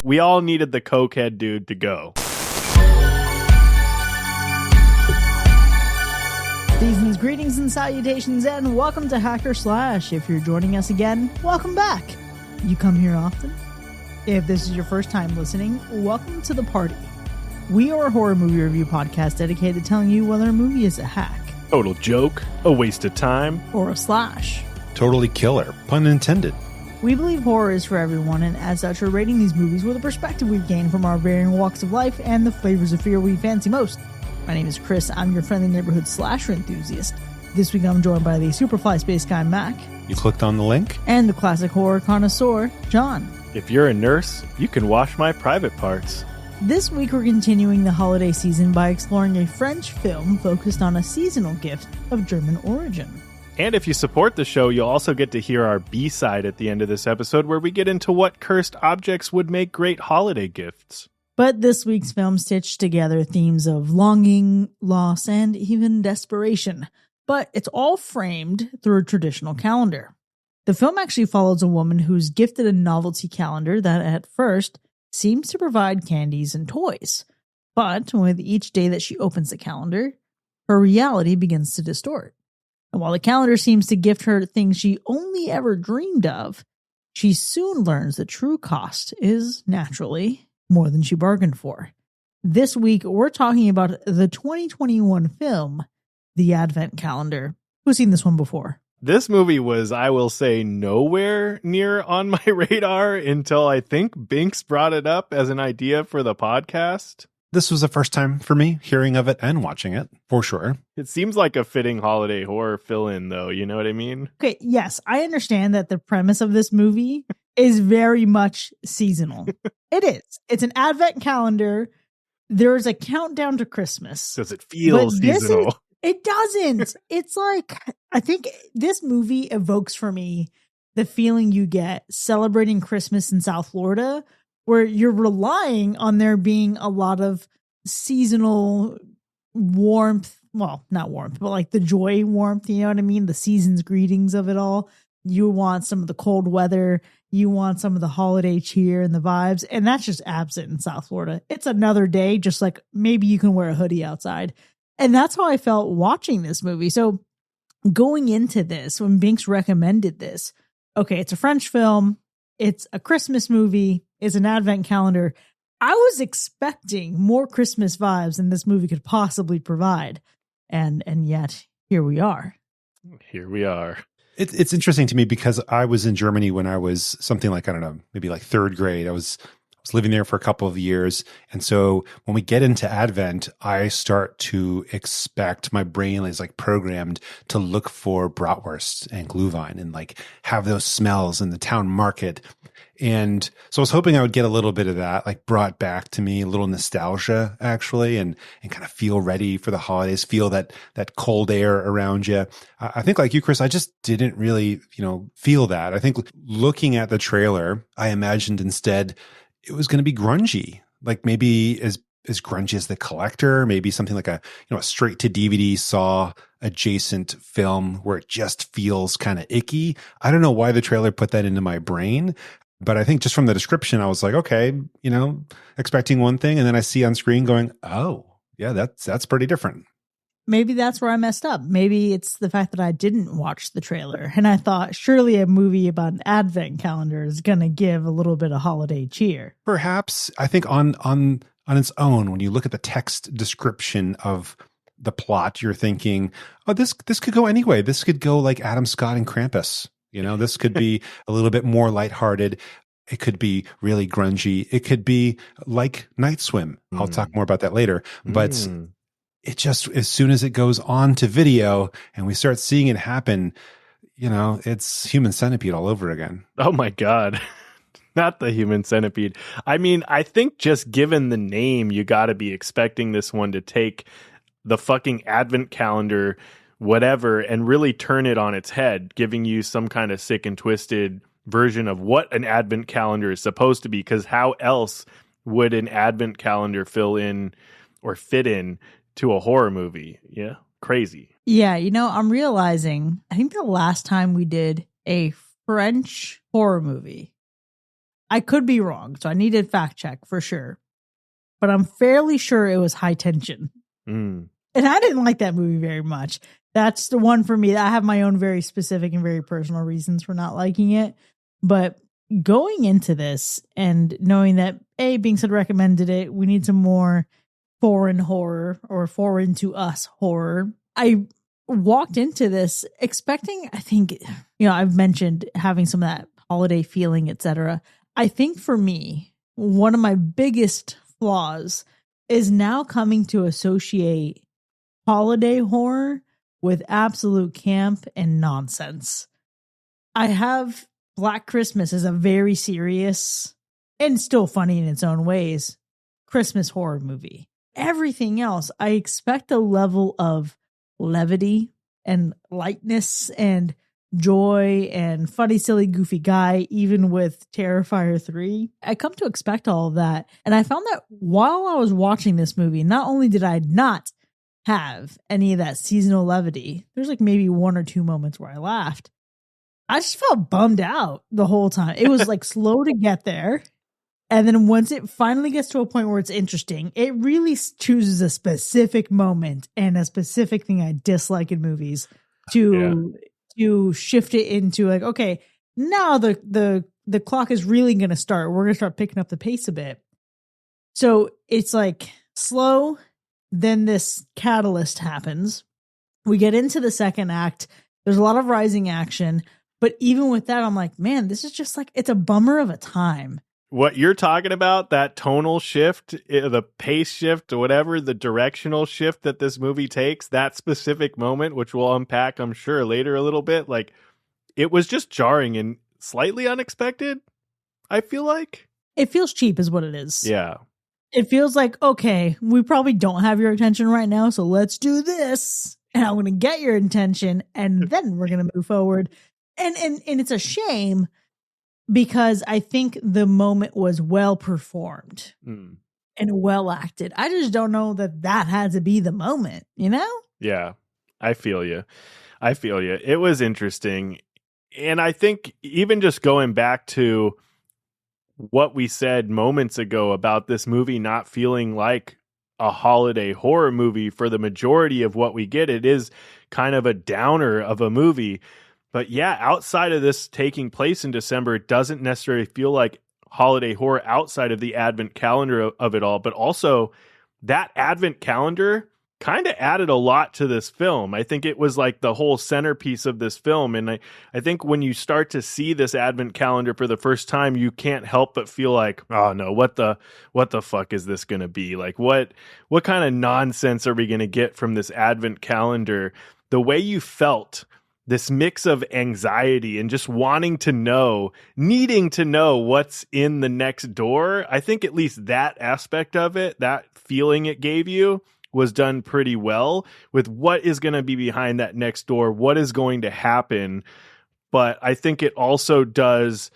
We all needed the cokehead dude to go. Season's greetings and salutations, and welcome to Hacker Slash. If you're joining us again, welcome back. You come here often? If this is your first time listening, welcome to the party. We are a horror movie review podcast dedicated to telling you whether a movie is a hack, Total joke, a waste of time, or a slash. Totally killer, pun intended. We believe horror is for everyone, and as such, we're rating these movies with a perspective we've gained from our varying walks of life and the flavors of fear we fancy most. My name is Chris. I'm your friendly neighborhood slasher enthusiast. This week I'm joined by the Superfly Space Guy, Mac. You clicked on the link? And the classic horror connoisseur, John. If you're a nurse, you can wash my private parts. This week we're continuing the holiday season by exploring a French film focused on a seasonal gift of German origin. And if you support the show, you'll also get to hear our B-side at the end of this episode, where we get into what cursed objects would make great holiday gifts. But this week's film stitched together themes of longing, loss, and even desperation. But it's all framed through a traditional calendar. The film actually follows a woman who's gifted a novelty calendar that at first seems to provide candies and toys. But with each day that she opens the calendar, her reality begins to distort. And while the calendar seems to gift her things she only ever dreamed of, she soon learns the true cost is, naturally, more than she bargained for. This week, we're talking about the 2021 film, The Advent Calendar. Who's seen this one before? This movie was, I will say, nowhere near on my radar until I think Binks brought it up as an idea for the podcast. This was the first time for me hearing of it and watching it, for sure. It seems like a fitting holiday horror fill-in, though. You know what I mean? Okay, yes, I understand that the premise of this movie is very much seasonal. It is. It's an advent calendar. There's a countdown to Christmas. Does it feel seasonal? It doesn't. It's like, I think this movie evokes for me the feeling you get celebrating Christmas in South Florida, where you're relying on there being a lot of seasonal warmth. Well, not warmth, but like the joy warmth, you know what I mean? The season's greetings of it all. You want some of the cold weather. You want some of the holiday cheer and the vibes. And that's just absent in South Florida. It's another day, just like maybe you can wear a hoodie outside. And that's how I felt watching this movie. So going into this, when Binks recommended this, okay, it's a French film. It's a Christmas movie. It's an advent calendar. I was expecting more Christmas vibes than this movie could possibly provide. And yet, here we are. Here we are. It's interesting to me because I was in Germany when I was something like, I don't know, maybe like third grade. I was living there for a couple of years. And so when we get into Advent, I start to expect, my brain is like programmed to look for bratwurst and Glühwein and like have those smells in the town market. And so I was hoping I would get a little bit of that, like brought back to me, a little nostalgia actually, and kind of feel ready for the holidays, feel that cold air around you. I think like you, Chris, I just didn't really, feel that. I think looking at the trailer, I imagined instead it was going to be grungy, like maybe as grungy as The Collector, maybe something like a straight to DVD Saw adjacent film where it just feels kind of icky. I don't know why the trailer put that into my brain. But I think just from the description, I was like, okay, expecting one thing. And then I see on screen going, oh, yeah, that's pretty different. Maybe that's where I messed up. Maybe it's the fact that I didn't watch the trailer. And I thought, surely a movie about an advent calendar is going to give a little bit of holiday cheer. Perhaps. I think on its own, when you look at the text description of the plot, you're thinking, oh, this could go anyway. This could go like Adam Scott and Krampus. This could be a little bit more lighthearted. It could be really grungy. It could be like Night Swim. I'll talk more about that later. But it just, as soon as it goes on to video and we start seeing it happen, it's Human Centipede all over again. Oh my God. Not the Human Centipede. I mean, I think just given the name, you got to be expecting this one to take the fucking advent calendar whatever and really turn it on its head, giving you some kind of sick and twisted version of what an advent calendar is supposed to be, because how else would an advent calendar fill in or fit in to a horror movie? Yeah, crazy. Yeah, I'm realizing, I think the last time we did a French horror movie I could be wrong, so I needed fact check for sure. But I'm fairly sure it was High Tension. Mm. And I didn't like that movie very much. That's the one for me. I have my own very specific and very personal reasons for not liking it. But going into this and knowing that, Bing said recommended it, we need some more foreign horror or foreign to us horror. I walked into this expecting, I think, I've mentioned having some of that holiday feeling, etc. I think for me, one of my biggest flaws is now coming to associate holiday horror with absolute camp and nonsense. I have Black Christmas as a very serious and still funny in its own ways Christmas horror movie. Everything else, I expect a level of levity and lightness and joy and funny, silly, goofy guy, even with Terrifier 3. I come to expect all of that. And I found that while I was watching this movie, not only did I not have any of that seasonal levity, there's like maybe one or two moments where I laughed. I just felt bummed out the whole time. It was like slow to get there. And then once it finally gets to a point where it's interesting, it really chooses a specific moment and a specific thing I dislike in movies to shift it into like, okay, now the clock is really going to start. We're going to start picking up the pace a bit. So it's like slow. Then this catalyst happens. We get into the second act. There's a lot of rising action. But even with that, I'm like, man, this is just like, it's a bummer of a time. What you're talking about, that tonal shift, the pace shift, or whatever, the directional shift that this movie takes, that specific moment, which we'll unpack, I'm sure, later a little bit, like, it was just jarring and slightly unexpected, I feel like. It feels cheap is what it is. Yeah. It feels like, okay, we probably don't have your attention right now, so let's do this. And I'm going to get your attention, and then we're going to move forward. And it's a shame, because I think the moment was well performed and well acted. I just don't know that had to be the moment, Yeah, I feel you. It was interesting. And I think even just going back to what we said moments ago about this movie not feeling like a holiday horror movie for the majority of what we get, it is kind of a downer of a movie. But yeah, outside of this taking place in December, it doesn't necessarily feel like holiday horror outside of the Advent calendar of it all. But also, that Advent calendar kind of added a lot to this film. I think it was like the whole centerpiece of this film. And I think when you start to see this Advent calendar for the first time, you can't help but feel like, oh no, what the fuck is this going to be? Like, what kind of nonsense are we going to get from this Advent calendar? The way you felt, this mix of anxiety and just wanting to know, needing to know what's in the next door. I think at least that aspect of it, that feeling it gave you, was done pretty well with what is going to be behind that next door, what is going to happen. But I think it also does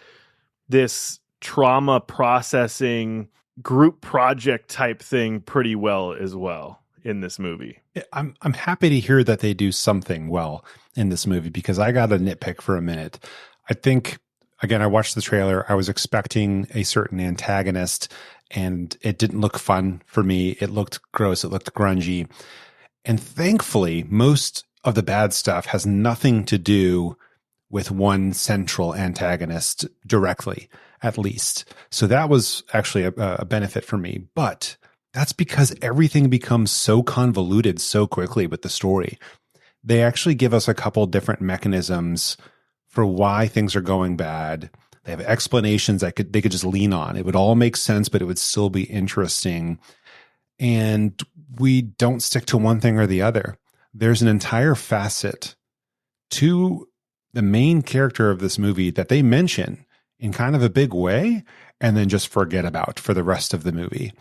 this trauma processing group project type thing pretty well as well in this movie. I'm happy to hear that they do something well in this movie, because I got a nitpick for a minute. I think, again, I watched the trailer. I was expecting a certain antagonist, and it didn't look fun for me. It looked gross. It looked grungy. And thankfully, most of the bad stuff has nothing to do with one central antagonist directly, at least. So that was actually a benefit for me. But that's because everything becomes so convoluted so quickly with the story. They actually give us a couple different mechanisms for why things are going bad. They have explanations that they could just lean on. It would all make sense, but it would still be interesting. And we don't stick to one thing or the other. There's an entire facet to the main character of this movie that they mention in kind of a big way and then just forget about for the rest of the movie.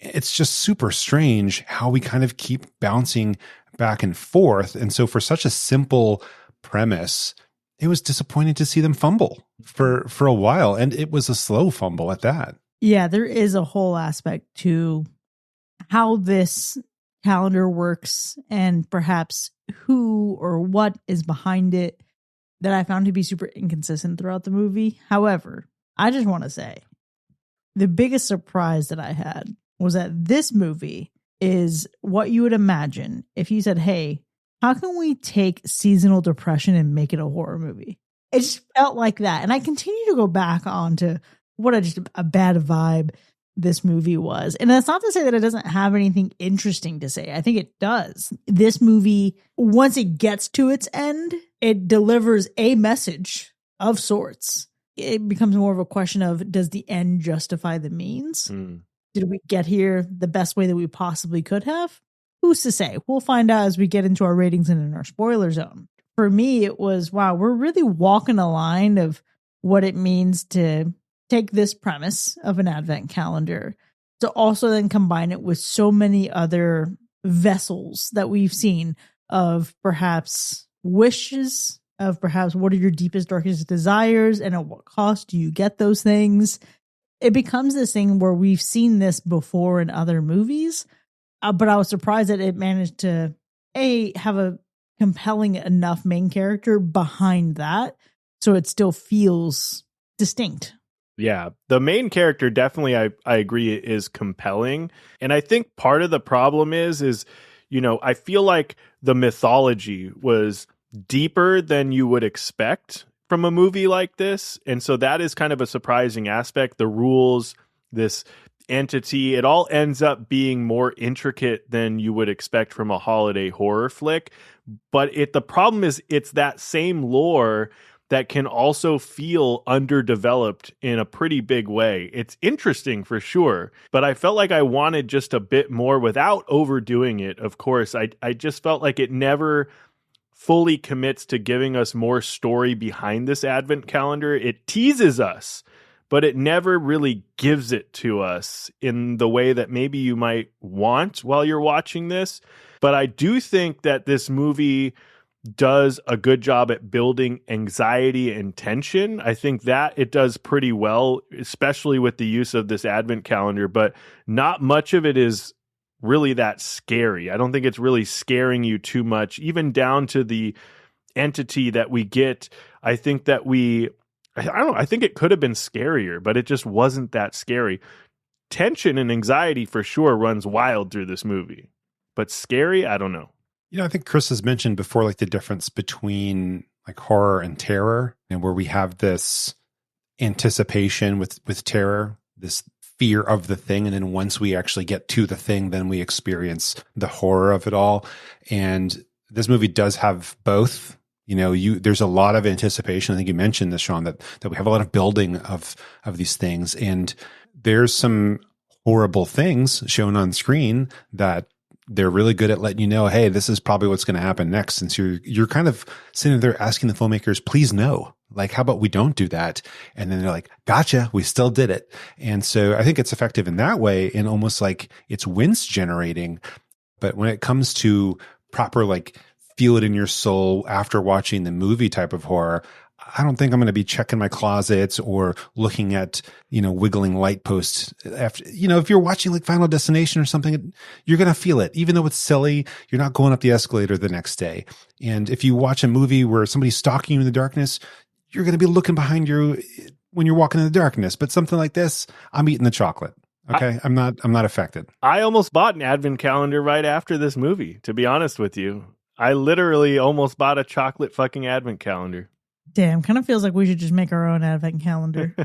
It's just super strange how we kind of keep bouncing back and forth. And so for such a simple premise, it was disappointing to see them fumble for a while. And it was a slow fumble at that. Yeah, there is a whole aspect to how this calendar works and perhaps who or what is behind it that I found to be super inconsistent throughout the movie. However, I just want to say the biggest surprise that I had was that this movie is what you would imagine if you said, hey, how can we take seasonal depression and make it a horror movie? It just felt like that. And I continue to go back on to what a bad vibe this movie was. And that's not to say that it doesn't have anything interesting to say. I think it does. This movie, once it gets to its end, it delivers a message of sorts. It becomes more of a question of, does the end justify the means? Did we get here the best way that we possibly could have? Who's to say? We'll find out as we get into our ratings and in our spoiler zone. For me, it was, wow, we're really walking a line of what it means to take this premise of an advent calendar to also then combine it with so many other vessels that we've seen of perhaps wishes, of perhaps what are your deepest, darkest desires, and at what cost do you get those things. It becomes this thing where we've seen this before in other movies, but I was surprised that it managed to have a compelling enough main character behind that so it still feels distinct. Yeah, the main character definitely, I agree, is compelling. And I think part of the problem is, you know, I feel like the mythology was deeper than you would expect from a movie like this. And so that is kind of a surprising aspect. The rules, this entity, it all ends up being more intricate than you would expect from a holiday horror flick. But the problem is it's that same lore that can also feel underdeveloped in a pretty big way. It's interesting for sure, but I felt like I wanted just a bit more without overdoing it. Of course, I just felt like it never fully commits to giving us more story behind this advent calendar. It teases us, but it never really gives it to us in the way that maybe you might want while you're watching this. But I do think that this movie does a good job at building anxiety and tension. I think that it does pretty well, especially with the use of this advent calendar, but not much of it is really that scary. I don't think it's really scaring you too much, even down to the entity that we get. I think that I think it could have been scarier, but it just wasn't that scary. Tension and anxiety for sure runs wild through this movie, but scary, I don't know. You know, I think Chris has mentioned before, like the difference between like horror and terror, and where we have this anticipation with terror, this fear of the thing. And then once we actually get to the thing, then we experience the horror of it all. And this movie does have both. You know, there's a lot of anticipation. I think you mentioned this, Sean, that we have a lot of building of these things. And there's some horrible things shown on screen that they're really good at letting you know, hey, this is probably what's going to happen next. Since you're kind of sitting there asking the filmmakers, please no. Like, how about we don't do that? And then they're like, gotcha, we still did it. And so I think it's effective in that way, and almost like it's wince generating. But when it comes to proper, like, feel it in your soul after watching the movie type of horror, I don't think I'm going to be checking my closets or looking at, you know, wiggling light posts after, you know, if you're watching like Final Destination or something, you're going to feel it. Even though it's silly, you're not going up the escalator the next day. And if you watch a movie where somebody's stalking you in the darkness, you're going to be looking behind you when you're walking in the darkness. But something like this, I'm eating the chocolate. Okay. I'm not affected. I almost bought an advent calendar right after this movie, to be honest with you. I literally almost bought a chocolate fucking advent calendar. Damn, kind of feels like we should just make our own advent calendar.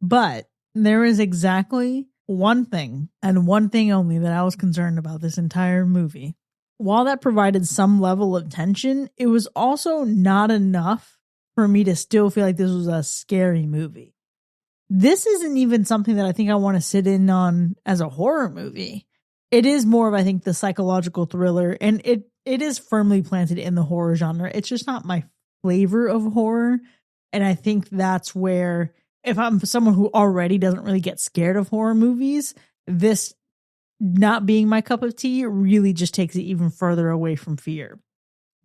But there is exactly one thing, and one thing only, that I was concerned about this entire movie. While that provided some level of tension, it was also not enough for me to still feel like this was a scary movie. This isn't even something that I think I want to sit in on as a horror movie. It is more of, I think, the psychological thriller, and it is firmly planted in the horror genre. It's just not my flavor of horror. And I think that's where, if I'm someone who already doesn't really get scared of horror movies, this not being my cup of tea really just takes it even further away from fear.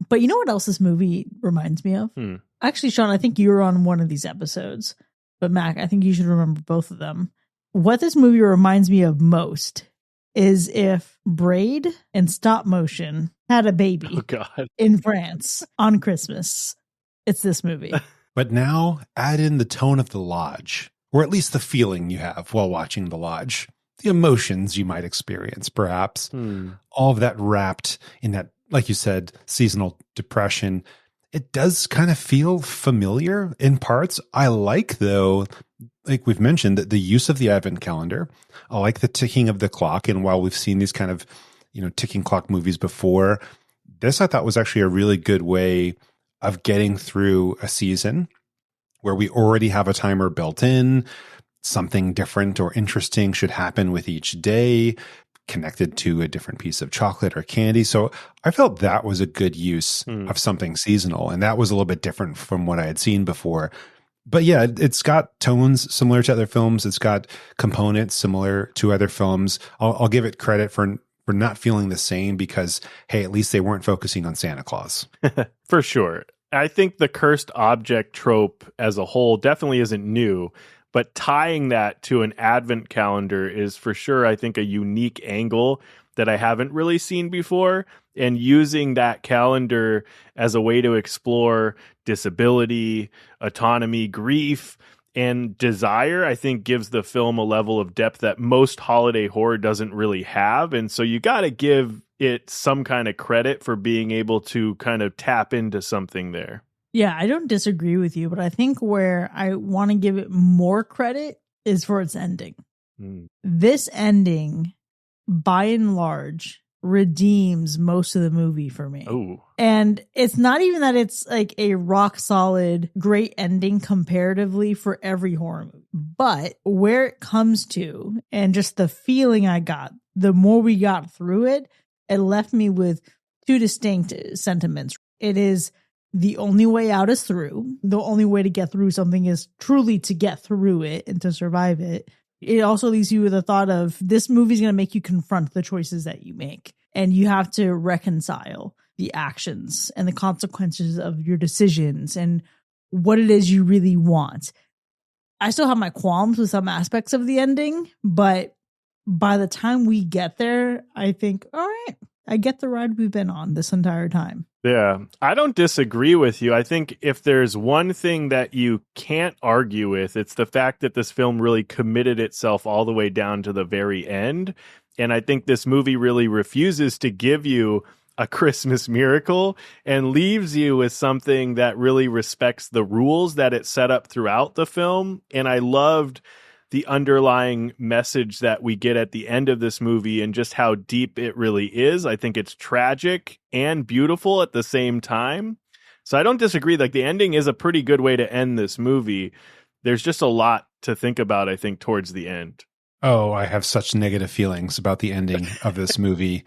But you know what else this movie reminds me of? Actually, Sean, I think you were on one of these episodes, but Mac, I think you should remember both of them. What this movie reminds me of most is if Braid and stop motion had a baby in France on Christmas. It's this movie. But now add in the tone of the lodge. or at least the feeling you have while watching The Lodge, the emotions you might experience, perhaps. All of that wrapped in that, like you said, seasonal depression. It does kind of feel familiar in parts. I like, though, like we've mentioned, the use of the advent calendar. I like the ticking of the clock. And while we've seen these kind of, ticking clock movies before, this I thought was actually a really good way of getting through a season where we already have a timer built in. Something different or interesting should happen with each day, connected to a different piece of chocolate or candy. So I felt that was a good use of something seasonal. And that was a little bit different from what I had seen before. But yeah, it's got tones similar to other films. It's got components similar to other films. I'll give it credit for not feeling the same because, hey, at least they weren't focusing on Santa Claus. For sure. I think the cursed object trope as a whole definitely isn't new, but tying that to an advent calendar is for sure, I think, a unique angle that I haven't really seen before. And using that calendar as a way to explore disability, autonomy, grief, and desire, I think gives the film a level of depth that most holiday horror doesn't really have. And so you got to give it some kind of credit for being able to kind of tap into something there. Yeah, I don't disagree with you, but I think where I want to give it more credit is for its ending. This ending, by and large, redeems most of the movie for me. Ooh. And it's not even that it's like a rock solid, great ending comparatively for every horror movie, but where it comes to and just the feeling I got, the more we got through it, it left me with two distinct sentiments. It is the only way out is through. The only way to get through something is truly to get through it and to survive it. It also leaves you with a thought of this movie is going to make you confront the choices that you make. And you have to reconcile the actions and the consequences of your decisions and what it is you really want. I still have my qualms with some aspects of the ending, but by the time we get there, I think, all right, I get the ride we've been on this entire time. Yeah, I don't disagree with you. I think if there's one thing that you can't argue with, it's the fact that this film really committed itself all the way down to the very end. And I think this movie really refuses to give you a Christmas miracle and leaves you with something that really respects the rules that it set up throughout the film. And I loved the underlying message that we get at the end of this movie and just how deep it really is. I think it's tragic and beautiful at the same time. So I don't disagree. Like, the ending is a pretty good way to end this movie. There's just a lot to think about, I think, towards the end. Oh, I have such negative feelings about the ending of this movie.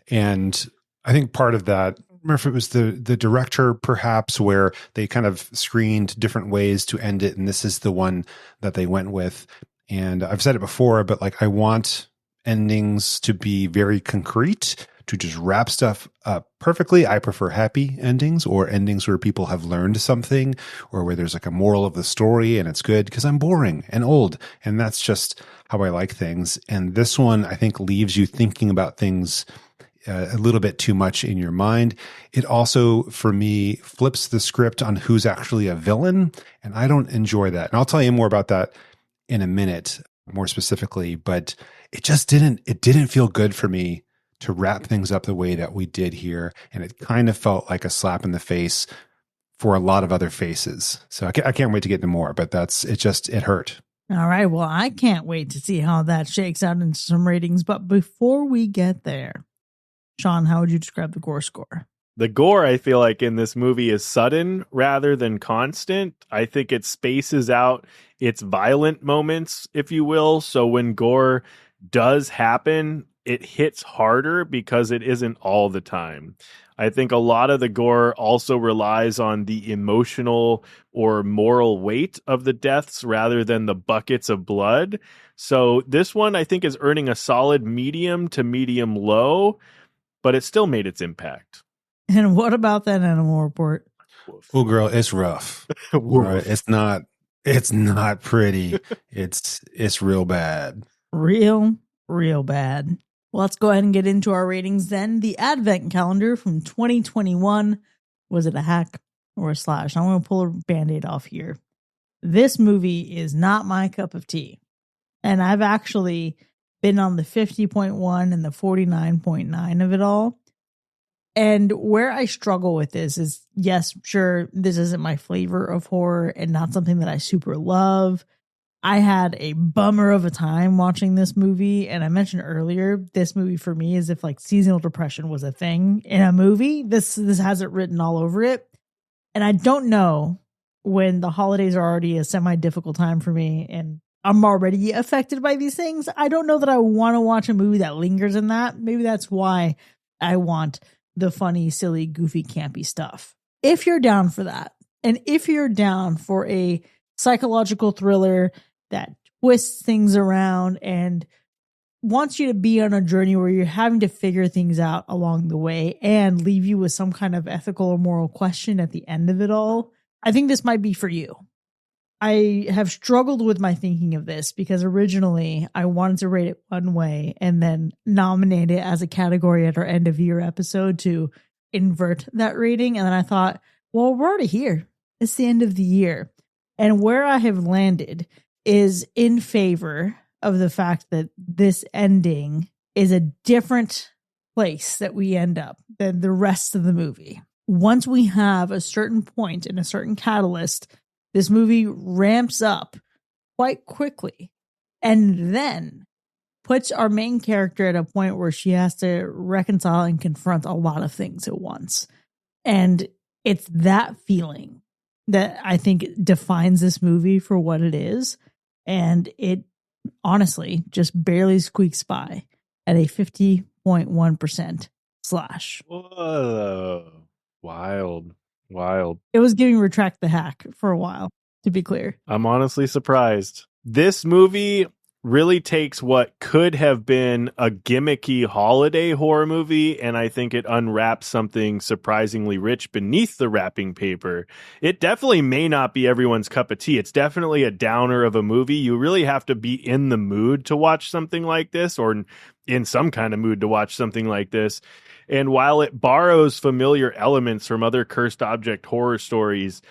And I think part of that, I remember if it was the director, perhaps, where they kind of screened different ways to end it. And this is the one that they went with. And I've said it before, but like, I want endings to be very concrete, to just wrap stuff up perfectly. I prefer happy endings or endings where people have learned something or where there's like a moral of the story and it's good, because I'm boring and old. And that's just how I like things. And this one, I think, leaves you thinking about things a little bit too much in your mind. It also, for me, flips the script on who's actually a villain. And I don't enjoy that. And I'll tell you more about that in a minute, more specifically, but it just didn't feel good for me to wrap things up the way that we did here. And it kind of felt like a slap in the face for a lot of other faces. So I can't wait to get into more, but it hurt. All right. Well, I can't wait to see how that shakes out into some ratings. But before we get there, Sean, how would you describe the gore score? The gore, I feel like, in this movie is sudden rather than constant. I think it spaces out its violent moments, if you will. So when gore does happen, it hits harder because it isn't all the time. I think a lot of the gore also relies on the emotional or moral weight of the deaths rather than the buckets of blood. So this one, I think, is earning a solid medium to medium low, but it still made its impact. And what about that animal report? Oh, girl, it's rough. Right? It's not pretty. It's real bad. Real bad. Well, let's go ahead and get into our ratings then. The Advent Calendar from 2021. Was it a hack or a slash? I'm going to pull a Band-Aid off here. This movie is not my cup of tea. And I've actually been on the 50.1 and the 49.9 of it all. And where I struggle with this is, yes, sure, this isn't my flavor of horror and not something that I super love. I had a bummer of a time watching this movie. And I mentioned earlier, this movie for me is if like seasonal depression was a thing in a movie. This has it written all over it. And I don't know, when the holidays are already a semi-difficult time for me and I'm already affected by these things, I don't know that I want to watch a movie that lingers in that. Maybe that's why I want the funny, silly, goofy, campy stuff. If you're down for that, and if you're down for a psychological thriller that twists things around and wants you to be on a journey where you're having to figure things out along the way and leave you with some kind of ethical or moral question at the end of it all, I think this might be for you. I have struggled with my thinking of this because originally I wanted to rate it one way and then nominate it as a category at our end of year episode to invert that rating. And then I thought, well, we're already here. It's the end of the year. And where I have landed is in favor of the fact that this ending is a different place that we end up than the rest of the movie. Once we have a certain point and a certain catalyst, this movie ramps up quite quickly and then puts our main character at a point where she has to reconcile and confront a lot of things at once. And it's that feeling that I think defines this movie for what it is. And it honestly just barely squeaks by at a 50.1% slash. Whoa. Wild. It was giving Retract the Hack for a while, to be clear. I'm honestly surprised. This movie really takes what could have been a gimmicky holiday horror movie, and I think it unwraps something surprisingly rich beneath the wrapping paper. It definitely may not be everyone's cup of tea. It's definitely a downer of a movie. You really have to be in the mood to watch something like this, or in some kind of mood to watch something like this. And while it borrows familiar elements from other cursed object horror stories,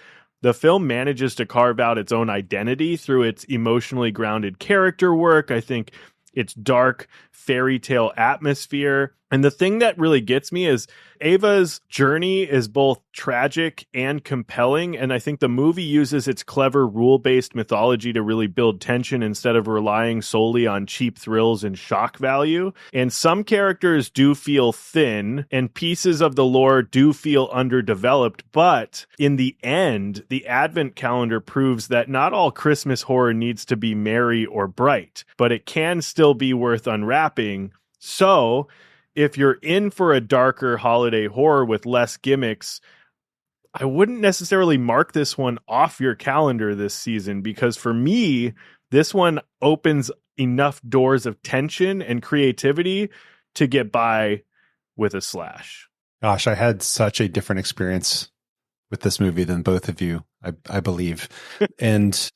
the film manages to carve out its own identity through its emotionally grounded character work. I think its dark fairy tale atmosphere. And the thing that really gets me is Ava's journey is both tragic and compelling. And I think the movie uses its clever rule-based mythology to really build tension instead of relying solely on cheap thrills and shock value. And some characters do feel thin and pieces of the lore do feel underdeveloped. But in the end, the Advent calendar proves that not all Christmas horror needs to be merry or bright, but it can still be worth unwrapping. So if you're in for a darker holiday horror with less gimmicks, I wouldn't necessarily mark this one off your calendar this season, because for me, this one opens enough doors of tension and creativity to get by with a slash. Gosh, I had such a different experience with this movie than both of you, I believe. And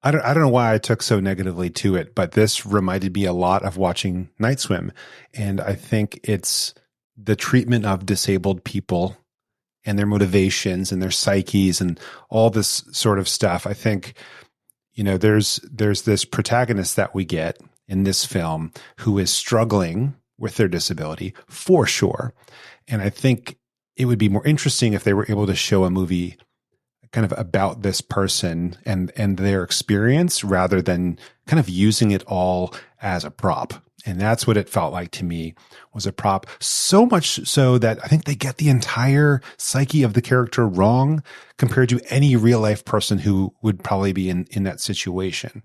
I don't know why I took so negatively to it, but this reminded me a lot of watching Night Swim. And I think it's the treatment of disabled people and their motivations and their psyches and all this sort of stuff. I think, you know, there's this protagonist that we get in this film who is struggling with their disability for sure. And I think it would be more interesting if they were able to show a movie kind of about this person and their experience rather than kind of using it all as a prop. And that's what it felt like to me, was a prop. So much so that I think they get the entire psyche of the character wrong compared to any real life person who would probably be in that situation.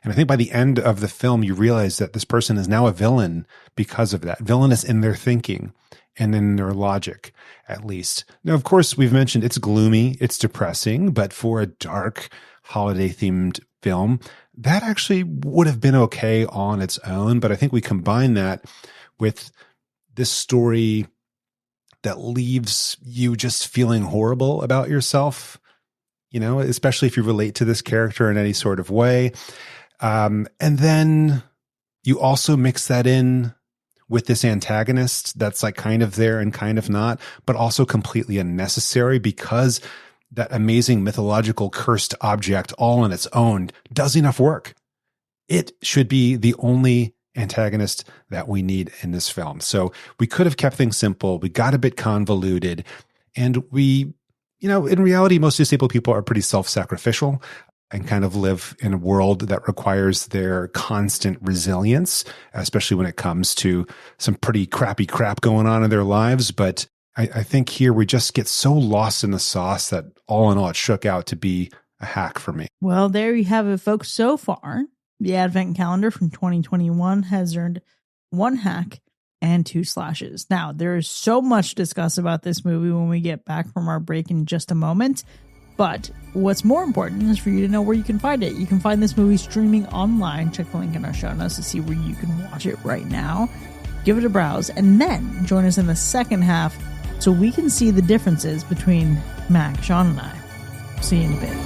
And I think by the end of the film, you realize that this person is now a villain because of that. Villainous in their thinking and in their logic, at least. Now, of course, we've mentioned it's gloomy, it's depressing, but for a dark holiday-themed film, that actually would have been okay on its own. But I think we combine that with this story that leaves you just feeling horrible about yourself, you know, especially if you relate to this character in any sort of way. And then you also mix that in with this antagonist that's like kind of there and kind of not, but also completely unnecessary because that amazing mythological cursed object all on its own does enough work. It should be the only antagonist that we need in this film. So we could have kept things simple. We got a bit convoluted, and we, in reality, most disabled people are pretty self-sacrificial and kind of live in a world that requires their constant resilience, especially when it comes to some pretty crappy crap going on in their lives. But I think here we just get so lost in the sauce that all in all, it shook out to be a hack for me. Well, there you have it, folks. So far, the Advent calendar from 2021 has earned 1 hack and 2 slashes. Now, there is so much to discuss about this movie when we get back from our break in just a moment. But what's more important is for you to know where you can find it. You can find this movie streaming online. Check the link in our show notes to see where you can watch it right now. Give it a browse, and then join us in the second half so we can see the differences between Mac, Sean, and I. See you in a bit.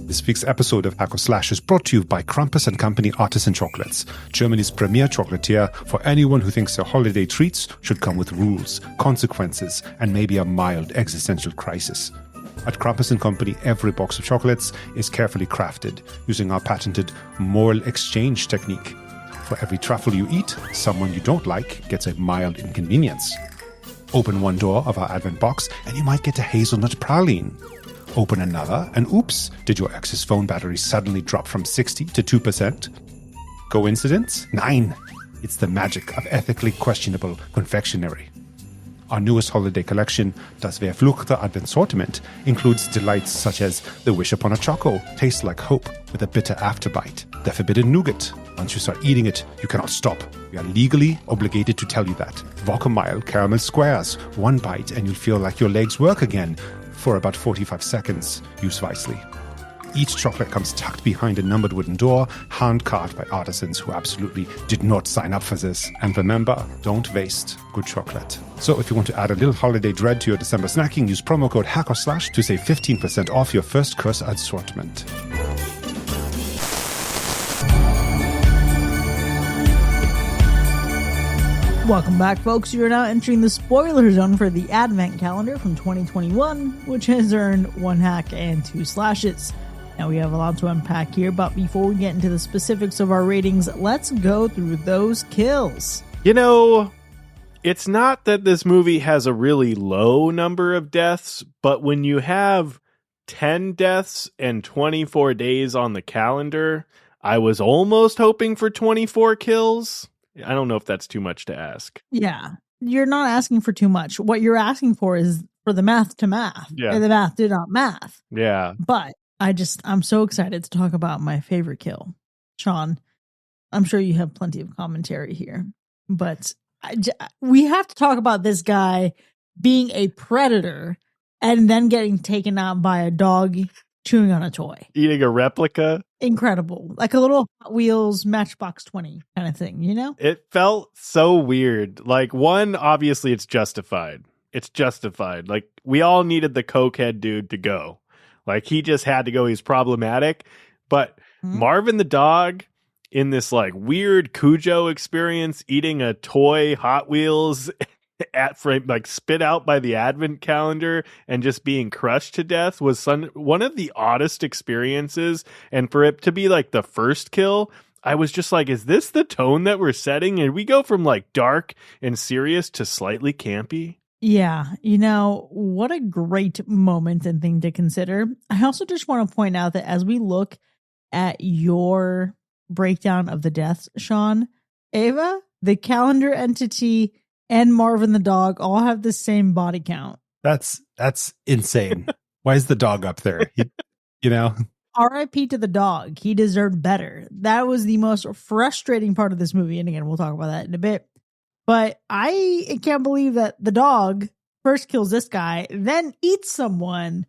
This week's episode of Hack or Slash is brought to you by Krampus and Company Artisan Chocolates, Germany's premier chocolatier for anyone who thinks their holiday treats should come with rules, consequences, and maybe a mild existential crisis. At Krampus and Company, every box of chocolates is carefully crafted using our patented moral exchange technique. For every truffle you eat, someone you don't like gets a mild inconvenience. Open one door of our Advent box and you might get a hazelnut praline. Open another, and oops, did your ex's phone battery suddenly drop from 60 to 2%? Coincidence? 9. It's the magic of ethically questionable confectionery. Our newest holiday collection, Das Verfluchte Adventssortiment, includes delights such as the Wish Upon a Choco, tastes like hope with a bitter afterbite. The Forbidden Nougat. Once you start eating it, you cannot stop. We are legally obligated to tell you that. Walk-a-mile Caramel Squares. One bite and you'll feel like your legs work again. For about 45 seconds. Use wisely. Each chocolate comes tucked behind a numbered wooden door, hand-carved by artisans who absolutely did not sign up for this. And remember, don't waste good chocolate. So if you want to add a little holiday dread to your December snacking, use promo code HACKORSLASH to save 15% off your first course assortment. Welcome back, folks. You're now entering the spoiler zone for the Advent calendar from 2021, which has earned 1 hack and 2 slashes. Now, we have a lot to unpack here, but before we get into the specifics of our ratings, let's go through those kills. It's not that this movie has a really low number of deaths, but when you have 10 deaths and 24 days on the calendar, I was almost hoping for 24 kills. I don't know if that's too much to ask. Yeah, you're not asking for too much. What you're asking for is for the math to math. Yeah. And the math did not math. Yeah. But I'm so excited to talk about my favorite kill. Sean, I'm sure you have plenty of commentary here, but we have to talk about this guy being a predator and then getting taken out by a dog chewing on a toy. Eating a replica. Incredible. Like a little Hot Wheels Matchbox 20 kind of thing, It felt so weird. Like, one, obviously it's justified. It's justified. Like, we all needed the cokehead dude to go. Like, he just had to go. He's problematic. But Marvin the dog in this like weird Cujo experience, eating a toy Hot Wheels at frame, like spit out by the Advent calendar and just being crushed to death was one of the oddest experiences. And for it to be like the first kill, I was just like, is this the tone that we're setting? And we go from like dark and serious to slightly campy. Yeah, what a great moment and thing to consider. I also just want to point out that as we look at your breakdown of the deaths, Sean, Ava, the calendar entity, and Marvin the dog all have the same body count. That's insane. Why is the dog up there? R.I.P. to the dog. He deserved better. That was the most frustrating part of this movie. And again, we'll talk about that in a bit. But I can't believe that the dog first kills this guy, then eats someone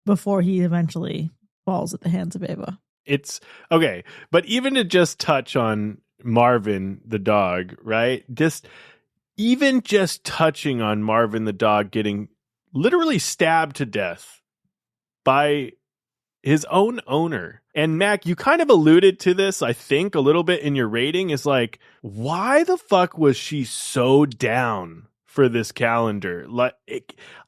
before he eventually falls at the hands of Ava. It's okay. But even to just touch on Marvin the dog, right? Even just touching on Marvin the dog getting literally stabbed to death by his own owner. And Mac, you kind of alluded to this, I think, a little bit in your rating, is like, why the fuck was she so down for this calendar? Like,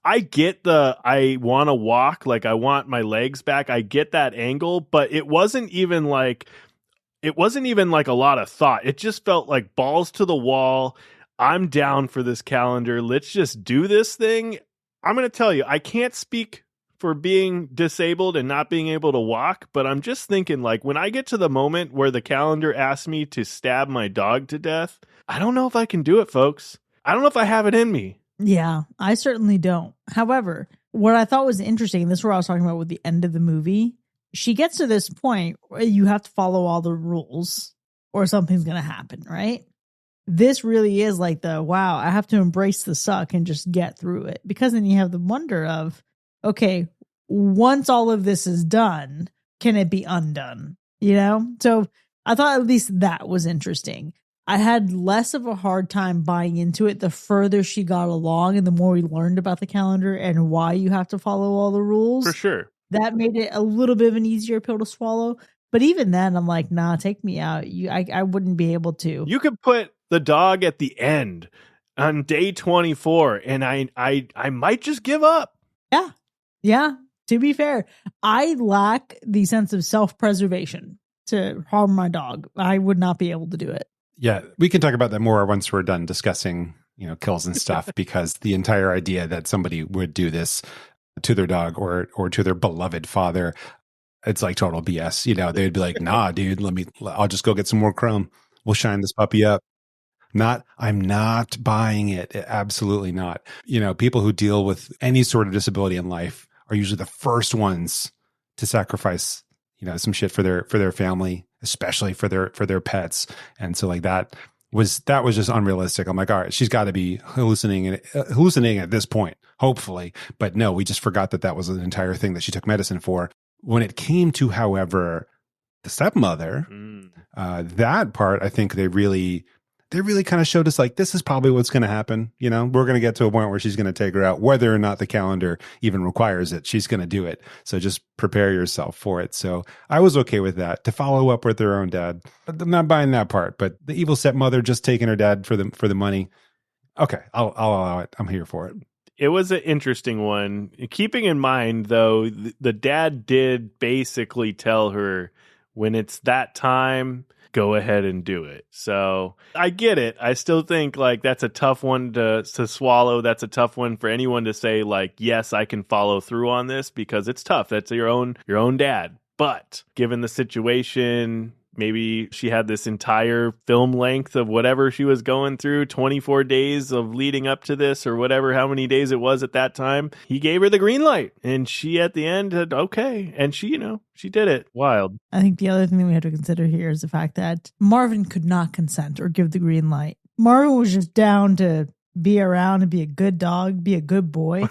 I get I want to walk, like I want my legs back. I get that angle, but it wasn't even like a lot of thought. It just felt like balls to the wall. I'm down for this calendar. Let's just do this thing. I'm going to tell you, I can't speak for being disabled and not being able to walk, but I'm just thinking, like, when I get to the moment where the calendar asks me to stab my dog to death, I don't know if I can do it, folks. I don't know if I have it in me. Yeah, I certainly don't. However, what I thought was interesting, this is what I was talking about with the end of the movie. She gets to this point where you have to follow all the rules or something's going to happen, right? This really is like wow, I have to embrace the suck and just get through it. Because then you have the wonder of, okay, once all of this is done, can it be undone? You know? So I thought at least that was interesting. I had less of a hard time buying into it the further she got along and the more we learned about the calendar and why you have to follow all the rules. For sure. That made it a little bit of an easier pill to swallow. But even then, I'm like, nah, take me out. I wouldn't be able to. You could put the dog at the end on day 24, and I might just give up. Yeah. Yeah. To be fair, I lack the sense of self-preservation to harm my dog. I would not be able to do it. Yeah, we can talk about that more once we're done discussing, kills and stuff, because the entire idea that somebody would do this to their dog or to their beloved father, it's like total BS. They'd be like, nah, dude, I'll just go get some more chrome. We'll shine this puppy up. I'm not buying it. Absolutely not. People who deal with any sort of disability in life are usually the first ones to sacrifice, some shit for their family, especially for their pets. And so like that was just unrealistic. I'm like, all right, she's got to be hallucinating at this point, hopefully. But no, we just forgot that was an entire thing that she took medicine for. When it came to, however, the stepmother, that part, I think they really kind of showed us like, this is probably what's going to happen. We're going to get to a point where she's going to take her out, whether or not the calendar even requires it. She's going to do it. So just prepare yourself for it. So I was okay with that, to follow up with her own dad. I'm not buying that part, but the evil stepmother just taking her dad for the money. Okay. I'll allow it. I'm here for it. It was an interesting one. Keeping in mind, though, the dad did basically tell her, when it's that time, go ahead and do it. So I get it. I still think like that's a tough one to swallow. That's a tough one for anyone to say like, yes, I can follow through on this, because it's tough. That's your own dad. But given the situation, maybe she had this entire film length of whatever she was going through, 24 days of leading up to this or whatever, how many days it was at that time. He gave her the green light, and she at the end said, okay. And she, she did it. Wild. I think the other thing that we have to consider here is the fact that Marvin could not consent or give the green light. Marvin was just down to be around and be a good dog, be a good boy.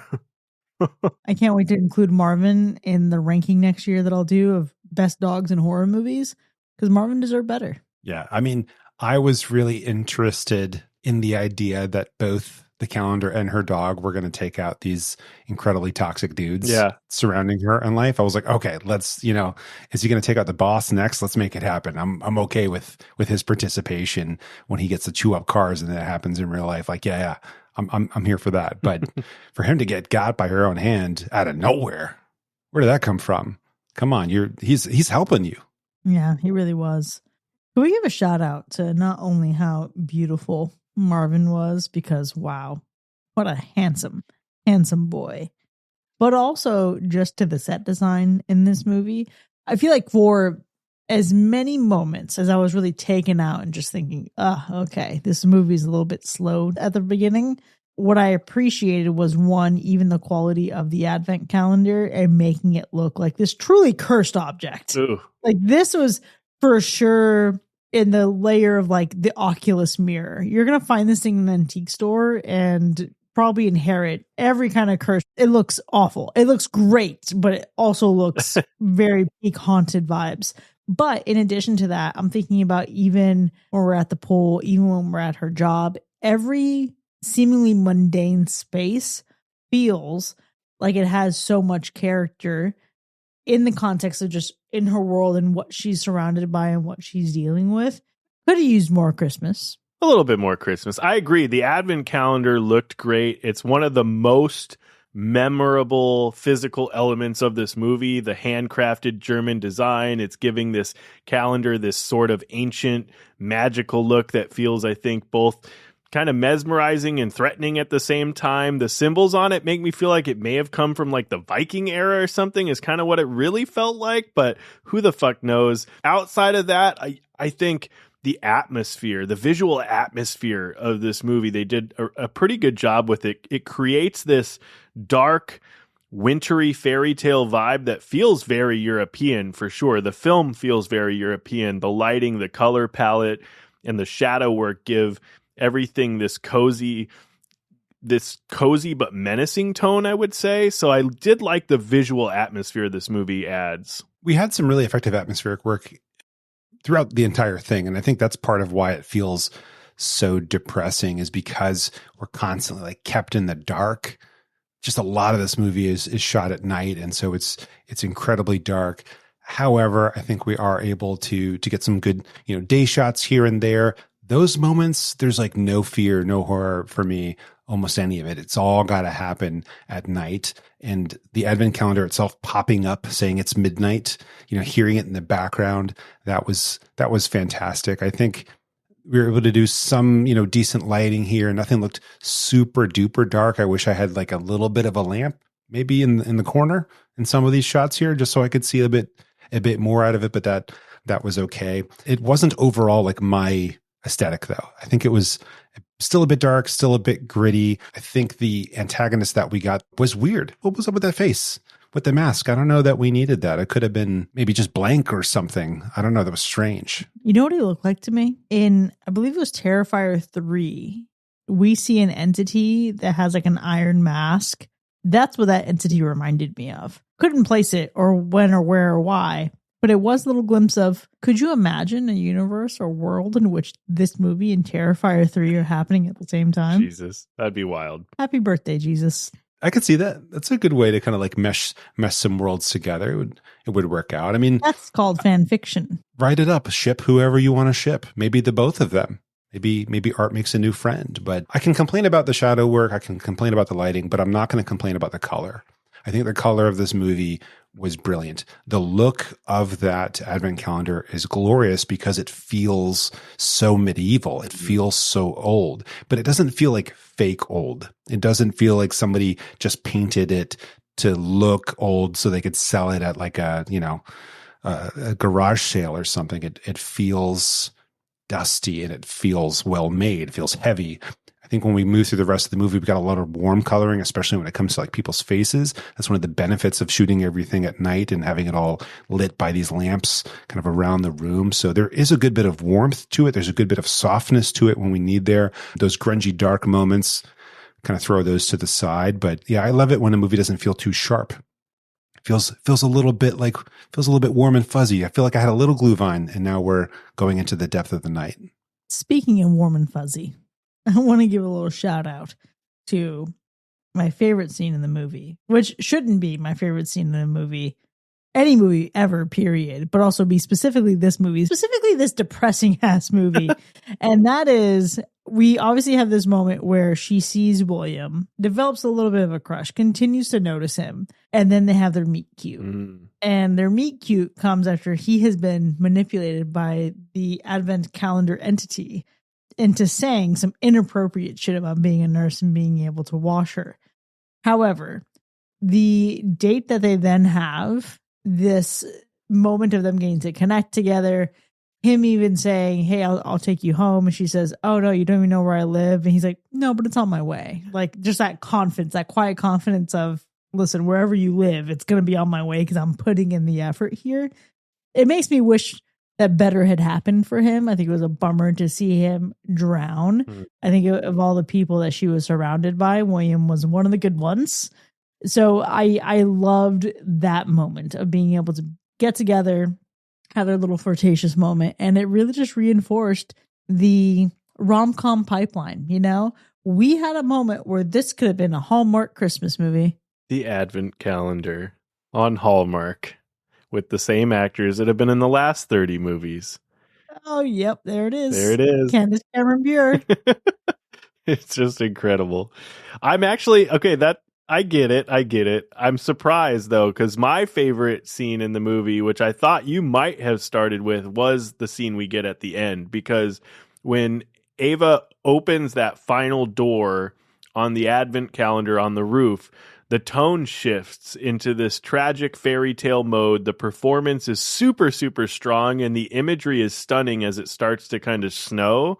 I can't wait to include Marvin in the ranking next year that I'll do of best dogs in horror movies, because Marvin deserved better. Yeah. I mean, I was really interested in the idea that both the calendar and her dog were going to take out these incredibly toxic dudes surrounding her in life. I was like, okay, let's, is he going to take out the boss next? Let's make it happen. I'm okay with his participation when he gets to chew up cars and that happens in real life. Like, yeah, I'm here for that. But for him to get got by her own hand out of nowhere, where did that come from? Come on, he's helping you. Yeah, he really was. Can we give a shout out to not only how beautiful Marvin was, because wow, what a handsome boy, but also just to the set design in this movie. I feel like for as many moments as I was really taken out and just thinking, okay, this movie's a little bit slow at the beginning, what I appreciated was, one, even the quality of the advent calendar and making it look like this truly cursed object. Ooh. Like this was for sure in the layer of like the Oculus mirror. You're going to find this thing in an antique store and probably inherit every kind of curse. It looks awful. It looks great, but it also looks very peak haunted vibes. But in addition to that, I'm thinking about even when we're at the pool, even when we're at her job, every seemingly mundane space feels like it has so much character in the context of just in her world and what she's surrounded by and what she's dealing with, could have used more Christmas. A little bit more Christmas. I agree. The advent calendar looked great. It's one of the most memorable physical elements of this movie, the handcrafted German design. It's giving this calendar this sort of ancient magical look that feels, I think, both kind of mesmerizing and threatening at the same time. The symbols on it make me feel like it may have come from like the Viking era or something, is kind of what it really felt like, but who the fuck knows. Outside of that, I think the atmosphere, the visual atmosphere of this movie, they did a pretty good job with it. It creates this dark, wintry fairy tale vibe that feels very European for sure. The film feels very European. The lighting, the color palette, and the shadow work give everything this cozy but menacing tone, I would say. So I did like the visual atmosphere this movie adds. We had some really effective atmospheric work throughout the entire thing. And I think that's part of why it feels so depressing, is because we're constantly like kept in the dark. Just a lot of this movie is shot at night. And so it's incredibly dark. However, I think we are able to get some good, day shots here and there. Those moments, there's like no fear, no horror for me, almost any of it. It's all got to happen at night. And the advent calendar itself popping up saying it's midnight, hearing it in the background, that was fantastic. I think we were able to do some, decent lighting here. Nothing looked super duper dark. I wish I had like a little bit of a lamp maybe in the corner in some of these shots here, just so I could see a bit more out of it, but that was okay. It wasn't overall like my aesthetic though. I think it was still a bit dark, still a bit gritty. I think the antagonist that we got was weird. What was up with that face? With the mask? I don't know that we needed that. It could have been maybe just blank or something. I don't know. That was strange. You know what he looked like to me? In, I believe it was Terrifier 3, we see an entity that has like an iron mask. That's what that entity reminded me of. Couldn't place it or when or where or why. But it was a little glimpse of, could you imagine a universe or world in which this movie and Terrifier 3 are happening at the same time? Jesus, that'd be wild. Happy birthday, Jesus. I could see that. That's a good way to kind of like mesh some worlds together. It would work out. I mean, that's called fan fiction. Write it up. Ship whoever you want to ship. Maybe the both of them. Maybe art makes a new friend. But I can complain about the shadow work. I can complain about the lighting, but I'm not going to complain about the color. I think the color of this movie was brilliant. The look of that advent calendar is glorious because it feels so medieval. It feels so old, but it doesn't feel like fake old. It doesn't feel like somebody just painted it to look old so they could sell it at like a garage sale or something. It feels dusty and it feels well made. It feels heavy. I think when we move through the rest of the movie, we've got a lot of warm coloring, especially when it comes to like people's faces. That's one of the benefits of shooting everything at night and having it all lit by these lamps kind of around the room. So there is a good bit of warmth to it. There's a good bit of softness to it when we need there. Those grungy, dark moments, kind of throw those to the side. But yeah, I love it when a movie doesn't feel too sharp. It feels a little bit warm and fuzzy. I feel like I had a little Glühwein and now we're going into the depth of the night. Speaking of warm and fuzzy, I want to give a little shout out to my favorite scene in the movie, which shouldn't be my favorite scene in the movie, any movie ever, period, but also be specifically this movie, specifically this depressing ass movie. And that is, we obviously have this moment where she sees William, develops a little bit of a crush, continues to notice him, and then they have their meet cute. And their meet cute comes after he has been manipulated by the advent calendar entity into saying some inappropriate shit about being a nurse and being able to wash her. However, the date that they then have, this moment of them getting to connect together, him even saying, hey, I'll take you home. And she says, oh, no, you don't even know where I live. And he's like, no, but it's on my way. Like just that confidence, that quiet confidence of, listen, wherever you live, it's going to be on my way because I'm putting in the effort here. It makes me wish that better had happened for him. I think it was a bummer to see him drown. I think of all the people that she was surrounded by, William was one of the good ones. So I loved that moment of being able to get together, have their little flirtatious moment. And it really just reinforced the rom-com pipeline. We had a moment where this could have been a Hallmark Christmas movie. The advent calendar on Hallmark. with the same actors that have been in the last 30 movies. Oh, yep, there it is. There it is. Candace Cameron Bure. It's just incredible. I'm actually, okay, that I get it. I'm surprised though, because my favorite scene in the movie, which I thought you might have started with, was the scene we get at the end. Because when Ava opens that final door on the advent calendar on the roof, the tone shifts into this tragic fairy tale mode. The performance is super, super strong, and the imagery is stunning as it starts to kind of snow.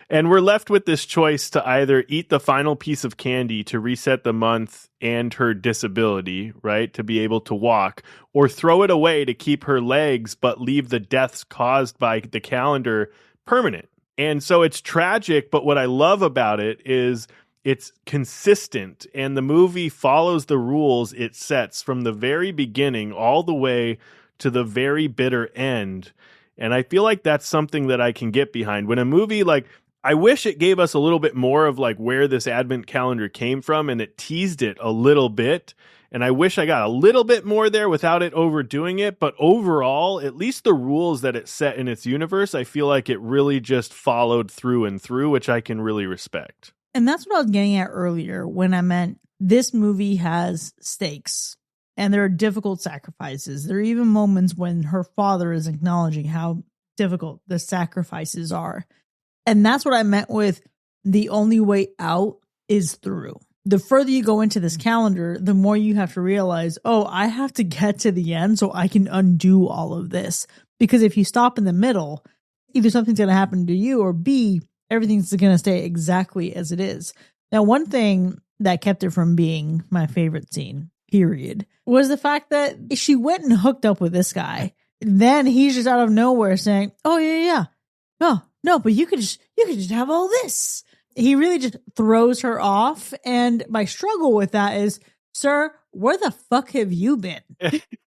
And we're left with this choice to either eat the final piece of candy to reset the month and her disability, right, to be able to walk, or throw it away to keep her legs but leave the deaths caused by the calendar permanent. And so it's tragic, but what I love about it is it's consistent, and the movie follows the rules it sets from the very beginning all the way to the very bitter end. And I feel like that's something that I can get behind. When a movie, like, I wish it gave us a little bit more of like where this advent calendar came from, and it teased it a little bit. And I wish I got a little bit more there without it overdoing it. But overall, at least the rules that it set in its universe, I feel like it really just followed through and through, which I can really respect. And that's what I was getting at earlier when I meant this movie has stakes and there are difficult sacrifices. There are even moments when her father is acknowledging how difficult the sacrifices are. And that's what I meant with the only way out is through. The further you go into this calendar, the more you have to realize, oh, I have to get to the end so I can undo all of this. Because if you stop in the middle, either something's going to happen to you, or B, everything's going to stay exactly as it is. Now, one thing that kept it from being my favorite scene, period, was the fact that she went and hooked up with this guy. Then he's just out of nowhere saying, oh, yeah. No, but you could just have all this. He really just throws her off. And my struggle with that is, sir, where the fuck have you been?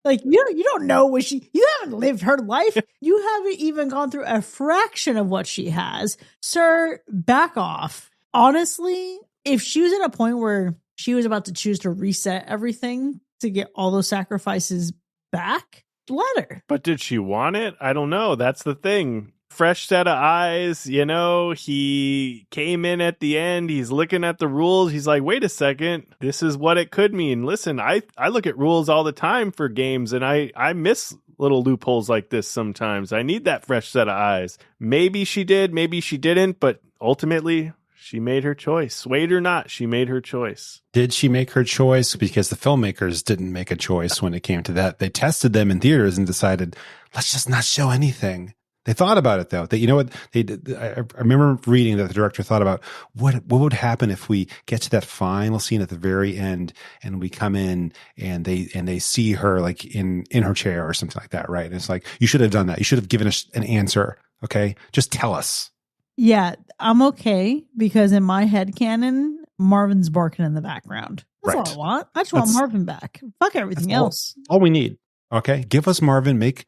Like, you don't know what you haven't lived her life. You haven't even gone through a fraction of what she has. Sir, back off. Honestly, if she was at a point where she was about to choose to reset everything to get all those sacrifices back, let her. But did she want it? I don't know. That's the thing. Fresh set of eyes, you know, he came in at the end, he's looking at the rules, he's like, wait a second, this is what it could mean. Listen, I look at rules all the time for games, and I miss little loopholes like this sometimes. I need that fresh set of eyes. Maybe she did, maybe she didn't, but ultimately, she made her choice. Swayed or not, she made her choice. Did she make her choice? Because the filmmakers didn't make a choice when it came to that. They tested them in theaters and decided, let's just not show anything. They thought about it though. That, you know what they did? I remember reading that the director thought about what would happen if we get to that final scene at the very end and we come in and they see her like in her chair or something like that, right? And it's like, you should have done that. You should have given us an answer. Okay, just tell us. Yeah, I'm okay because in my head canon, Marvin's barking in the background. That's Right. all I want. I just want Marvin back. Fuck everything else. All we need. Okay, give us Marvin. Make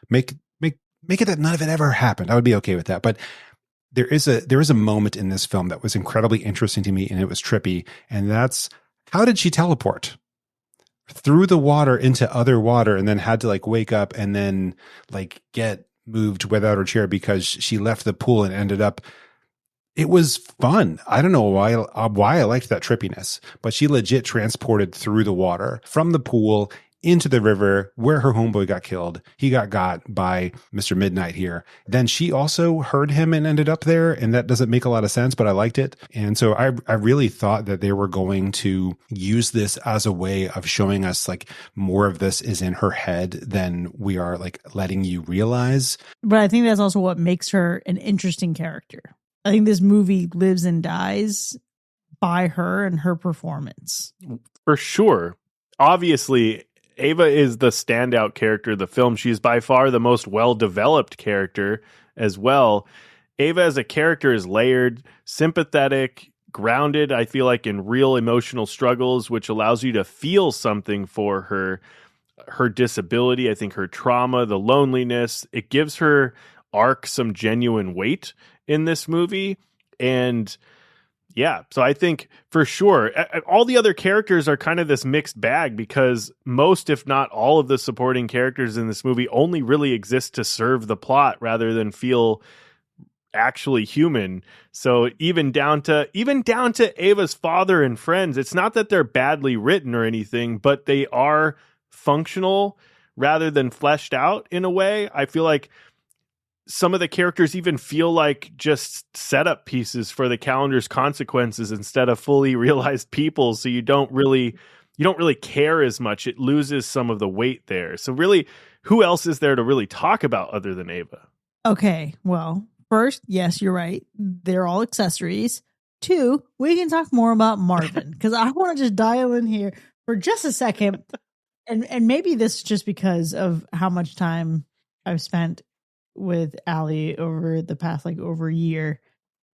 it that none of it ever happened. I would be okay with that. But there is a moment in this film that was incredibly interesting to me, and it was trippy. And that's, how did she teleport through the water into other water, and then had to like wake up and then like get moved without her chair because she left the pool and ended up. It was fun. I don't know why I liked that trippiness, but she legit transported through the water from the pool into the river where her homeboy got killed. He got by Mr. Midnight here. Then she also heard him and ended up there. And that doesn't make a lot of sense, but I liked it. And so I really thought that they were going to use this as a way of showing us like more of this is in her head than we are like letting you realize. But I think that's also what makes her an interesting character. I think this movie lives and dies by her and her performance. For sure. Obviously, Ava is the standout character of the film. She's by far the most well-developed character as well. Ava as a character is layered, sympathetic, grounded, I feel like, in real emotional struggles, which allows you to feel something for her disability, I think her trauma, the loneliness. It gives her arc some genuine weight in this movie. And Yeah. So I think for sure, all the other characters are kind of this mixed bag because most, if not all of the supporting characters in this movie only really exist to serve the plot rather than feel actually human. So even down to Ava's father and friends, it's not that they're badly written or anything, but they are functional rather than fleshed out in a way. I feel like some of the characters even feel like just setup pieces for the calendar's consequences instead of fully realized people. So you don't really care as much. It loses some of the weight there. So really, who else is there to really talk about other than Ava? Okay, well, first, yes, you're right. They're all accessories. 2, we can talk more about Marvin because I want to just dial in here for just a second. And maybe this is just because of how much time I've spent with Allie over the past over a year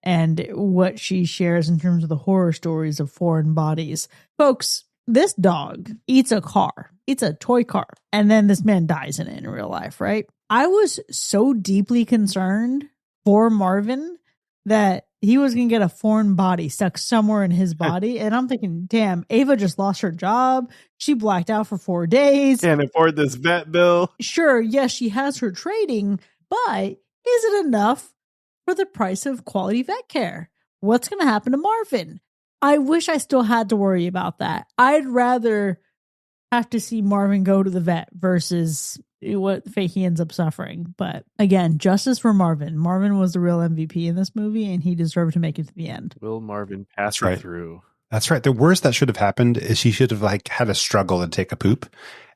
and what she shares in terms of the horror stories of foreign bodies. Folks, this dog eats a toy car, and then this man dies in real life, right? I was so deeply concerned for Marvin that he was going to get a foreign body stuck somewhere in his body. And I'm thinking, damn, Ava just lost her job. She blacked out for 4 days. Can't afford this vet bill. Sure, yes, she has her trading, but is it enough for the price of quality vet care? What's going to happen to Marvin? I wish I still had to worry about that. I'd rather have to see Marvin go to the vet versus what fate he ends up suffering. But again, justice for Marvin. Marvin was the real MVP in this movie, and he deserved to make it to the end. Will Marvin pass it through? That's right. The worst that should have happened is she should have had a struggle to take a poop,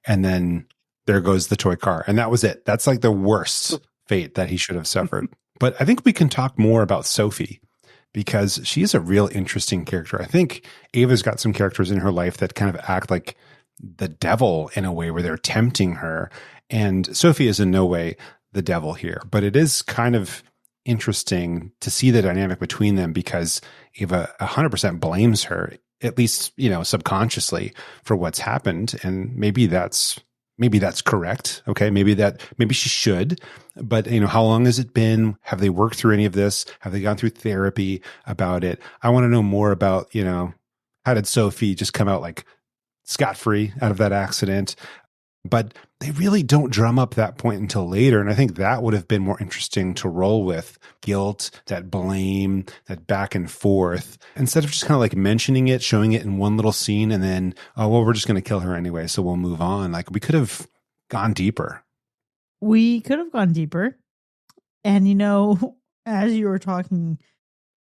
and then there goes the toy car, and that was it. That's the worst fate that he should have suffered. But I think we can talk more about Sophie because she's a real interesting character. I think Ava's got some characters in her life that kind of act like the devil in a way where they're tempting her. And Sophie is in no way the devil here, but it is kind of interesting to see the dynamic between them because Ava 100% blames her, at least, subconsciously for what's happened. And maybe that's correct. Okay. Maybe she should, but how long has it been? Have they worked through any of this? Have they gone through therapy about it? I want to know more about, how did Sophie just come out scot-free out of that accident? But they really don't drum up that point until later. And I think that would have been more interesting to roll with. Guilt, that blame, that back and forth, instead of just kind of mentioning it, showing it in one little scene, and then, oh, well, we're just going to kill her anyway, so we'll move on. We could have gone deeper. We could have gone deeper. And, as you were talking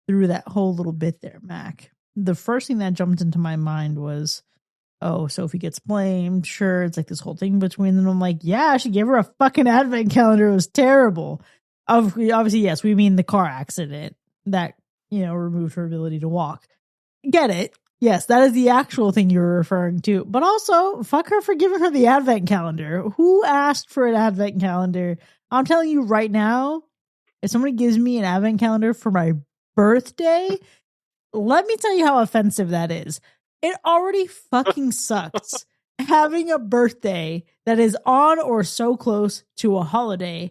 through that whole little bit there, Mac, the first thing that jumped into my mind was, oh, Sophie gets blamed. Sure, it's this whole thing between them. I'm yeah, she gave her a fucking advent calendar. It was terrible. Obviously, yes, we mean the car accident that, removed her ability to walk. Get it. Yes, that is the actual thing you were referring to. But also, fuck her for giving her the advent calendar. Who asked for an advent calendar? I'm telling you right now, if somebody gives me an advent calendar for my birthday, let me tell you how offensive that is. It already fucking sucks having a birthday that is on or so close to a holiday,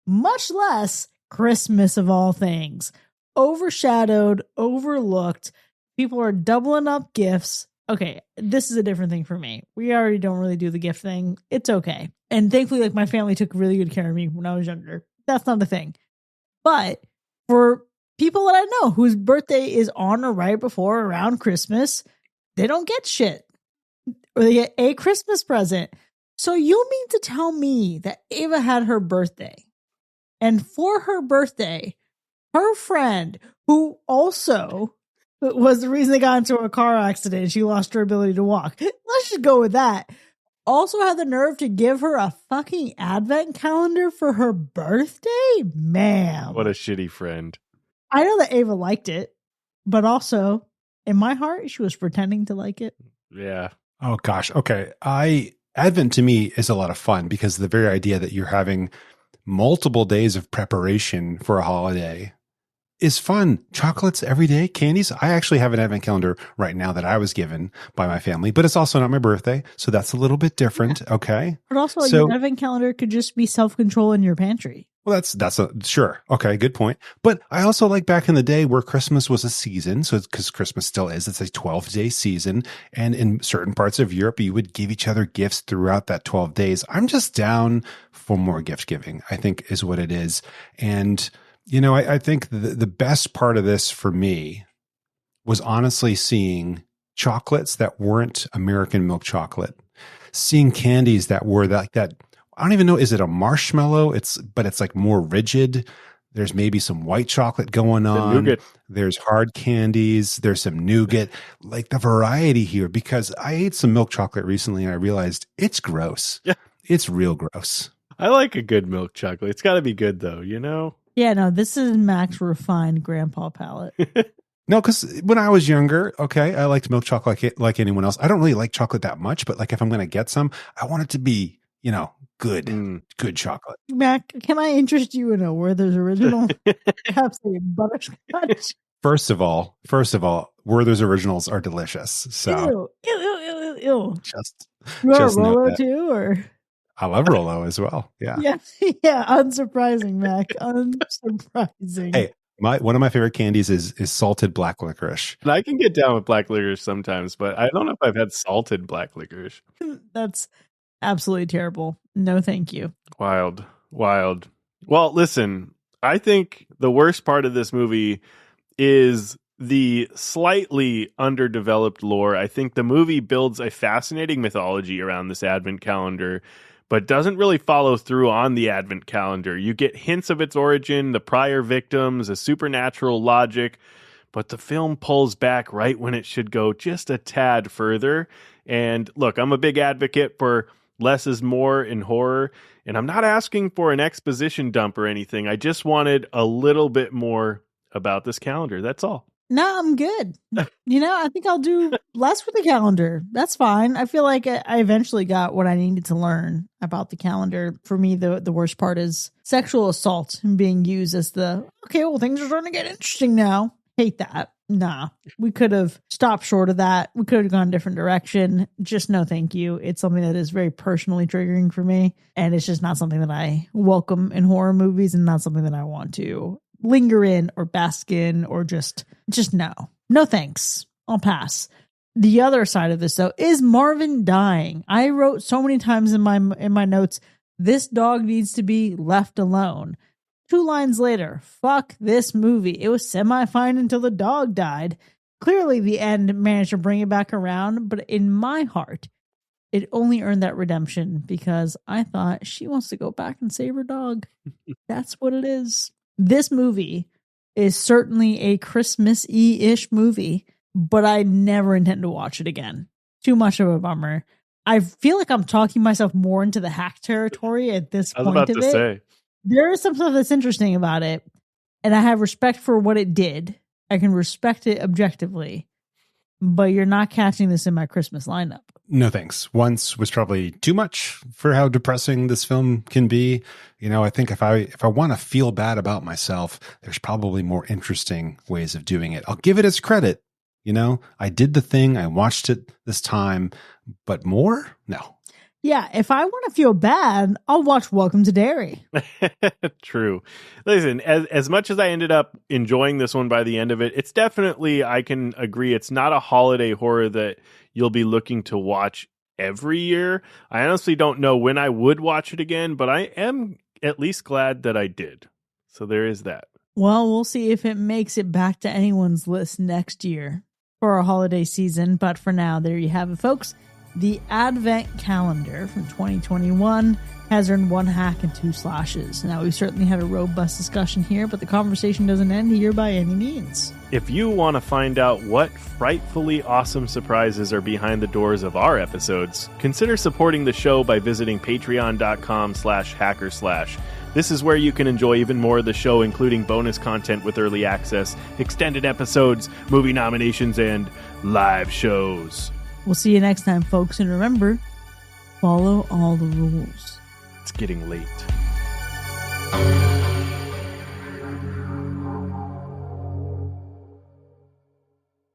much less Christmas of all things. Overshadowed, overlooked. People are doubling up gifts. Okay, this is a different thing for me. We already don't really do the gift thing. It's okay. And thankfully, my family took really good care of me when I was younger. That's not a thing. But for people that I know whose birthday is on or right before around Christmas, they don't get shit, or they get a Christmas present. So you mean to tell me that Ava had her birthday, and for her birthday, her friend, who also was the reason they got into a car accident and she lost her ability to walk, let's just go with that, also had the nerve to give her a fucking advent calendar for her birthday? Man. What a shitty friend. I know that Ava liked it, but also, in my heart, she was pretending to like it. Yeah. Oh, gosh. Okay. Advent to me is a lot of fun because the very idea that you're having multiple days of preparation for a holiday is fun. Chocolates every day, candies. I actually have an Advent calendar right now that I was given by my family, but it's also not my birthday. So that's a little bit different. Okay. But also, your Advent calendar could just be self-control in your pantry. Well, that's a sure. Okay, good point. But I also like back in the day where Christmas was a season. So because Christmas still is, it's a 12-day season. And in certain parts of Europe, you would give each other gifts throughout that 12 days. I'm just down for more gift giving, I think is what it is. And, I think the best part of this for me was honestly seeing chocolates that weren't American milk chocolate, seeing candies that were like that. I don't even know. Is it a marshmallow? But it's like more rigid. There's maybe some white chocolate going on. There's hard candies. There's some nougat, like the variety here, because I ate some milk chocolate recently and I realized it's gross. Yeah. It's real gross. I like a good milk chocolate. It's got to be good though, Yeah, no, this is Mac's refined grandpa palate. No, because when I was younger, okay, I liked milk chocolate like anyone else. I don't really like chocolate that much, but like if I'm going to get some, I want it to be, good chocolate. Mac, can I interest you in a Werther's Original? Perhaps a butterscotch. First of all, Werther's Originals are delicious. So ew. Just Rolo too, or I love Rolo as well. Yeah. Yeah. Unsurprising, Mac. Unsurprising. Hey, one of my favorite candies is salted black licorice. And I can get down with black licorice sometimes, but I don't know if I've had salted black licorice. That's absolutely terrible. No, thank you. Wild. Well, listen, I think the worst part of this movie is the slightly underdeveloped lore. I think the movie builds a fascinating mythology around this advent calendar, but doesn't really follow through on the advent calendar. You get hints of its origin, the prior victims, a supernatural logic, but the film pulls back right when it should go just a tad further. And look, I'm a big advocate for less is more in horror, and I'm not asking for an exposition dump or anything. I just wanted a little bit more about this calendar. That's all. No, I'm good. I think I'll do less with the calendar. That's fine. I feel like I eventually got what I needed to learn about the calendar. For me, the worst part is sexual assault and being used as things are starting to get interesting now. Hate that. Nah, we could have stopped short of that. We could have gone a different direction. Just no thank you. It's something that is very personally triggering for me. And it's just not something that I welcome in horror movies and not something that I want to linger in or bask in or just no thanks. I'll pass. The other side of this though is Marvin dying. I wrote so many times in my notes, this dog needs to be left alone. 2 lines later, fuck this movie. It was semi-fine until the dog died. Clearly the end managed to bring it back around, but in my heart, it only earned that redemption because I thought she wants to go back and save her dog. That's what it is. This movie is certainly a Christmas-y-ish movie, but I never intend to watch it again. Too much of a bummer. I feel like I'm talking myself more into the hack territory at this point of it. I was about to say. There is some stuff that's interesting about it, and I have respect for what it did. I can respect it objectively, but you're not catching this in my Christmas lineup. No thanks. Once was probably too much for how depressing this film can be. I think if I want to feel bad about myself, there's probably more interesting ways of doing it. I'll give it its credit. I did the thing. I watched it this time, but more? No. Yeah, if I want to feel bad, I'll watch Welcome to Derry. True. Listen, as much as I ended up enjoying this one by the end of it, it's definitely, I can agree, it's not a holiday horror that you'll be looking to watch every year. I honestly don't know when I would watch it again, but I am at least glad that I did. So there is that. Well, we'll see if it makes it back to anyone's list next year for our holiday season. But for now, there you have it, folks. The Advent Calendar from 2021 has earned 1 hack and 2 slashes. Now, we've certainly had a robust discussion here, but the conversation doesn't end here by any means. If you want to find out what frightfully awesome surprises are behind the doors of our episodes, consider supporting the show by visiting patreon.com/hackerslash. This is where you can enjoy even more of the show, including bonus content with early access, extended episodes, movie nominations, and live shows. We'll see you next time, folks. And remember, follow all the rules. It's getting late.